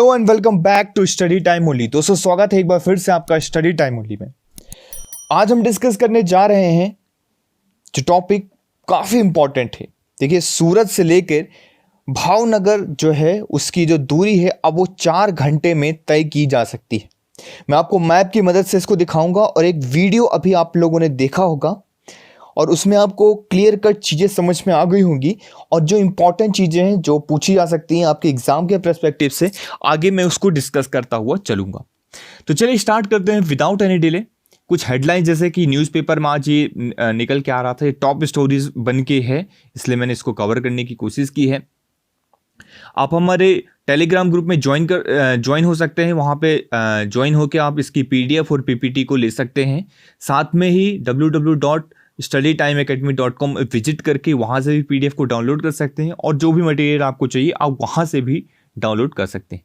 Hello and welcome back to study time only. दोस्तों स्वागत है एक बार फिर से आपका स्टडी टाइम ओनली में। आज हम डिस्कस करने जा रहे हैं जो टॉपिक काफ़ी इंपॉर्टेंट है। देखिए, सूरत से लेकर भावनगर जो है उसकी जो दूरी है अब वो 4 घंटे में तय की जा सकती है। मैं आपको मैप की मदद से इसको दिखाऊंगा और एक वीडियो अभी आप लोगों ने देखा होगा और उसमें आपको क्लियर कट चीज़ें समझ में आ गई होंगी और जो इंपॉर्टेंट चीज़ें हैं जो पूछी जा सकती हैं आपके एग्जाम के पर्सपेक्टिव से, आगे मैं उसको डिस्कस करता हुआ चलूंगा। तो चलिए स्टार्ट करते हैं विदाउट एनी डिले। कुछ हेडलाइन जैसे कि न्यूज़पेपर में आज ये निकल के आ रहा था, ये टॉप स्टोरीज बन के है, इसलिए मैंने इसको कवर करने की कोशिश की है। आप हमारे टेलीग्राम ग्रुप में ज्वाइन हो सकते हैं। वहाँ पे ज्वाइन होकर आप इसकी PDF और PPT को ले सकते हैं। साथ में ही www.studytimeacademy.com विजिट करके वहाँ से भी PDF को डाउनलोड कर सकते हैं और जो भी मटेरियल आपको चाहिए आप वहाँ से भी डाउनलोड कर सकते हैं।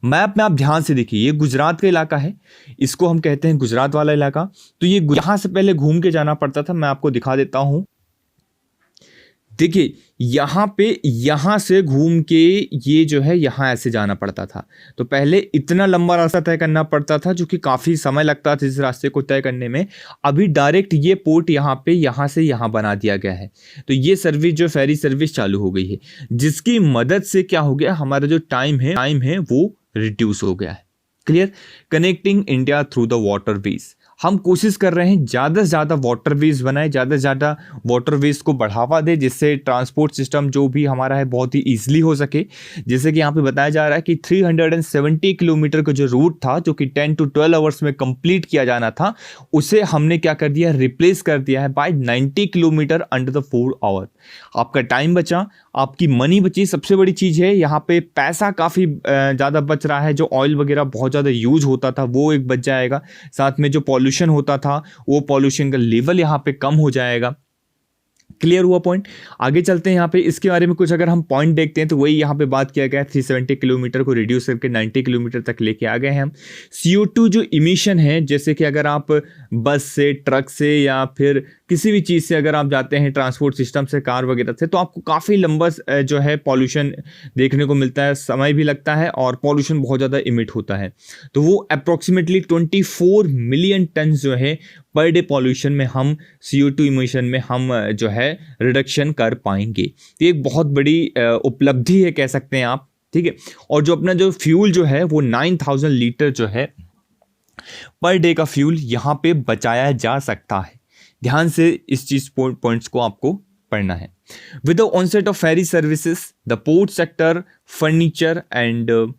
मैप में आप ध्यान से देखिए, ये गुजरात का इलाका है, इसको हम कहते हैं गुजरात वाला इलाका। तो ये यहाँ से पहले घूम के जाना पड़ता था। मैं आपको दिखा देता हूँ। देखिए यहाँ पे, यहाँ से घूम के ये जो है यहाँ ऐसे जाना पड़ता था। तो पहले इतना लंबा रास्ता तय करना पड़ता था जो कि काफ़ी समय लगता था इस रास्ते को तय करने में। अभी डायरेक्ट ये पोर्ट यहाँ पे, यहाँ से यहाँ बना दिया गया है। तो ये सर्विस जो फेरी सर्विस चालू हो गई है, जिसकी मदद से क्या हो गया, हमारा जो टाइम है वो रिड्यूस हो गया है। Clear. Connecting India through the waterways, हम कोशिश कर रहे हैं ज़्यादा से ज़्यादा वाटरवेज बनाए, ज़्यादा से ज़्यादा वाटरवेज को बढ़ावा दे, जिससे ट्रांसपोर्ट सिस्टम जो भी हमारा है बहुत ही ईजिली हो सके। जैसे कि यहाँ पे बताया जा रहा है कि 370 किलोमीटर का जो रूट था, जो कि 10 to 12 आवर्स में कंप्लीट किया जाना था, उसे हमने क्या कर दिया, रिप्लेस कर दिया है by 90 kilometre under the 4 hour. आपका टाइम बचा, आपकी मनी बची। सबसे बड़ी चीज़ है यहाँ पे पैसा काफ़ी ज़्यादा बच रहा है। जो ऑयल वगैरह बहुत ज़्यादा यूज होता था वो एक बच जाएगा। साथ में जो पॉल्यूशन होता था वो पॉल्यूशन का लेवल यहाँ पे कम हो जाएगा। क्लियर हुआ पॉइंट। आगे चलते हैं। यहाँ पे इसके बारे में कुछ अगर हम पॉइंट देखते हैं तो वही यहाँ पे बात किया गया है। 370 किलोमीटर को रिड्यूस करके 90 किलोमीटर तक लेके आ गए हैं हम। CO2 जो इमिशन है, जैसे कि अगर आप बस से, ट्रक से या फिर किसी भी चीज़ से अगर आप जाते हैं ट्रांसपोर्ट सिस्टम से, कार वगैरह से, तो आपको काफ़ी लंबा जो है पॉल्यूशन देखने को मिलता है, समय भी लगता है और पॉल्यूशन बहुत ज़्यादा इमिट होता है। तो वो अप्रोक्सीमेटली 24 मिलियन टन जो है पर डे पॉल्यूशन में हम, CO2 इमिशन में हम जो है रिडक्शन कर पाएंगे। तो एक बहुत बड़ी उपलब्धि है कह सकते हैं आप। ठीक है। और जो अपना जो फ्यूल जो है वो 9000 लीटर जो है पर डे का फ्यूल यहाँ पे बचाया जा सकता है। ध्यान से इस चीज पॉइंट्स को आपको पढ़ना है। With the onset of ferry services, the port sector, furniture and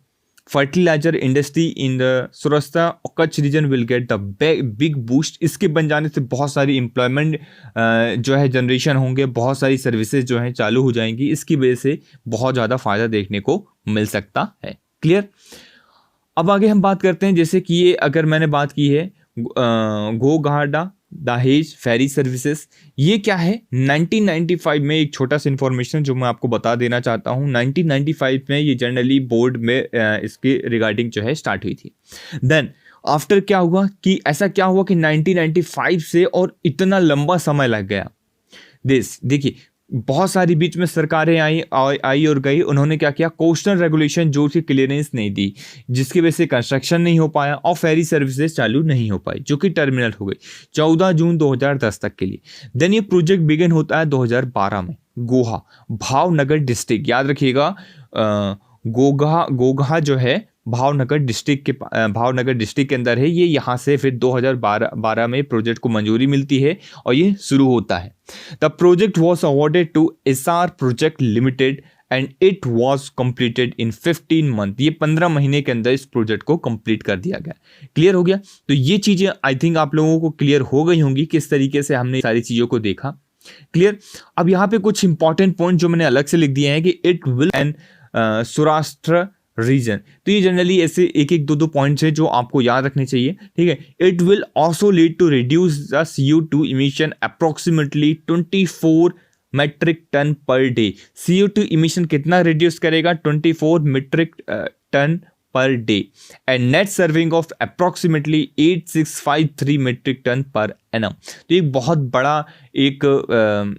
fertiliser industry in the Saurashtra Kutch region will get the big boost. इसके बन जाने से बहुत सारी एम्प्लॉयमेंट जो है जनरेशन होंगे, बहुत सारी सर्विसेज जो है चालू हो जाएंगी। इसकी वजह से बहुत ज़्यादा फायदा देखने को मिल सकता है। क्लियर। अब आगे हम बात करते हैं, जैसे कि ये अगर मैंने बात की है गोघाटा दहेज फेरी सर्विसेज, ये क्या है। 1995 में एक छोटा सा इन्फॉर्मेशन जो मैं आपको बता देना चाहता हूँ। 1995 में ये जनरली बोर्ड में इसके रिगार्डिंग जो है स्टार्ट हुई थी। देन आफ्टर क्या हुआ कि ऐसा क्या हुआ कि 1995 से और इतना लंबा समय लग गया। देखिए बहुत सारी बीच में सरकारें आई और गई। उन्होंने क्या किया, कोस्टल रेगुलेशन जो कि क्लियरेंस नहीं दी, जिसकी वजह से कंस्ट्रक्शन नहीं हो पाया और फेरी सर्विसेज चालू नहीं हो पाई, जो कि टर्मिनल हो गई 14 जून 2010 तक के लिए। देन ये प्रोजेक्ट बिगिन होता है 2012 में गोहा भावनगर डिस्ट्रिक्ट, याद रखिएगा। गोगा जो है भावनगर डिस्ट्रिक्ट के अंदर है ये। यहाँ से फिर 2012 में प्रोजेक्ट को मंजूरी मिलती है और ये शुरू होता है। The project was awarded to SR project limited and it was completed in 15 month. ये 15 महीने के अंदर इस प्रोजेक्ट को कंप्लीट कर दिया गया। क्लियर हो गया। तो ये चीज़ें आई थिंक आप लोगों को क्लियर हो गई होंगी किस तरीके से हमने सारी चीज़ों को देखा। क्लियर। अब यहाँ पे कुछ इंपॉर्टेंट पॉइंट जो मैंने अलग से लिख दिए हैं कि it will and Saurashtra region. तो ये जनरली ऐसे एक एक दो पॉइंट्स हैं जो आपको याद रखने चाहिए। ठीक है। It will also lead to reduce the CO2 emission approximately 24 metric tonne per day. CO2 emission कितना रिड्यूस करेगा, 24 metric tonne per day and net serving of approximately 8653 metric ton per annum। तो एक बहुत बड़ा एक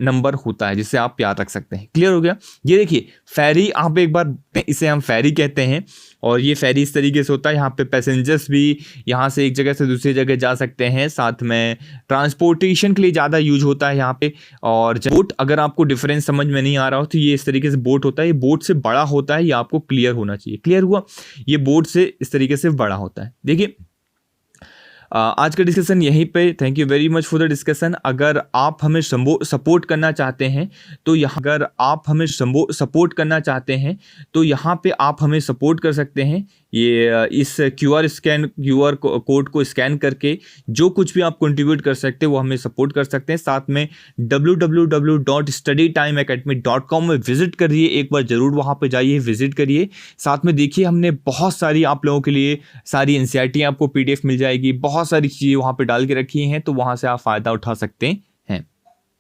नंबर होता है जिसे आप याद रख सकते हैं। क्लियर हो गया? ये देखिए फेरी, आप एक बार, इसे हम फेरी कहते हैं और ये फेरी इस तरीके से होता है, यहाँ पे पैसेंजर्स भी यहाँ से एक जगह से दूसरी जगह जा सकते हैं, साथ में ट्रांसपोर्टेशन के लिए ज़्यादा यूज होता है यहाँ पे। और बोट, अगर आपको डिफरेंस समझ में नहीं आ रहा हो तो ये इस तरीके से बोट होता है, ये बोट से बड़ा होता है, ये आपको क्लियर होना चाहिए। क्लियर हुआ? ये बोट से इस तरीके से बड़ा होता है। देखिए आज का डिस्कशन यहीं पे। Thank you very much for the discussion. अगर आप हमें सपोर्ट करना चाहते हैं तो यहाँ तो यहाँ पे आप हमें सपोर्ट कर सकते हैं। ये इस क्यूआर कोड को स्कैन करके जो कुछ भी आप कंट्रीब्यूट कर सकते हैं वो हमें सपोर्ट कर सकते हैं। साथ में www.studytimeacademy.com में विजिट करिए, एक बार ज़रूर वहाँ पे जाइए, विजिट करिए। साथ में देखिए हमने बहुत सारी आप लोगों के लिए सारी एनसीईआरटी आपको PDF मिल जाएगी, बहुत सारी चीज़ें वहाँ पे डाल के रखी हैं, तो वहाँ से आप फ़ायदा उठा सकते हैं।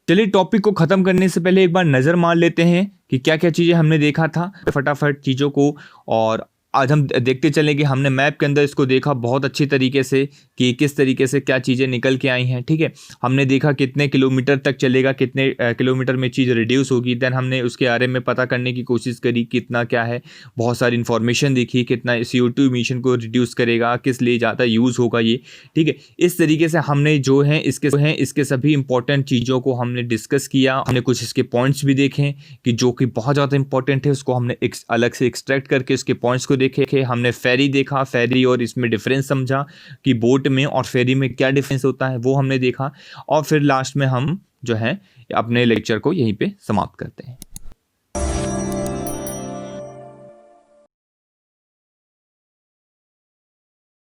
चलिए टॉपिक को ख़त्म करने से पहले एक बार नज़र मार लेते हैं कि क्या क्या चीज़ें हमने देखा था, फटाफट चीज़ों को। और आज हम देखते चले कि हमने मैप के अंदर इसको देखा बहुत अच्छी तरीके से कि किस तरीके से क्या चीज़ें निकल के आई हैं। ठीक है, हमने देखा कितने किलोमीटर तक चलेगा, कितने किलोमीटर में चीज़ रिड्यूस होगी। देन हमने उसके बारे में पता करने की कोशिश करी कितना क्या है, बहुत सारी इन्फॉर्मेशन देखी, कितना CO2 इमिशन को रिड्यूस करेगा, किस लिए ज़्यादा यूज़ होगा ये। ठीक है, इस तरीके से हमने जो है इसके सभी इंपॉर्टेंट चीज़ों को हमने डिस्कस किया। हमने कुछ इसके पॉइंट्स भी देखे कि जो कि बहुत ज़्यादा इंपॉर्टेंट है, उसको हमने अलग से एक्सट्रैक्ट करके उसके पॉइंट्स को देखे। हमने फेरी देखा, फेरी और इसमें डिफरेंस समझा कि बोट में और फेरी में क्या डिफरेंस होता है, वो हमने देखा। और फिर लास्ट में हम जो है अपने लेक्चर को यहीं पे समाप्त करते हैं।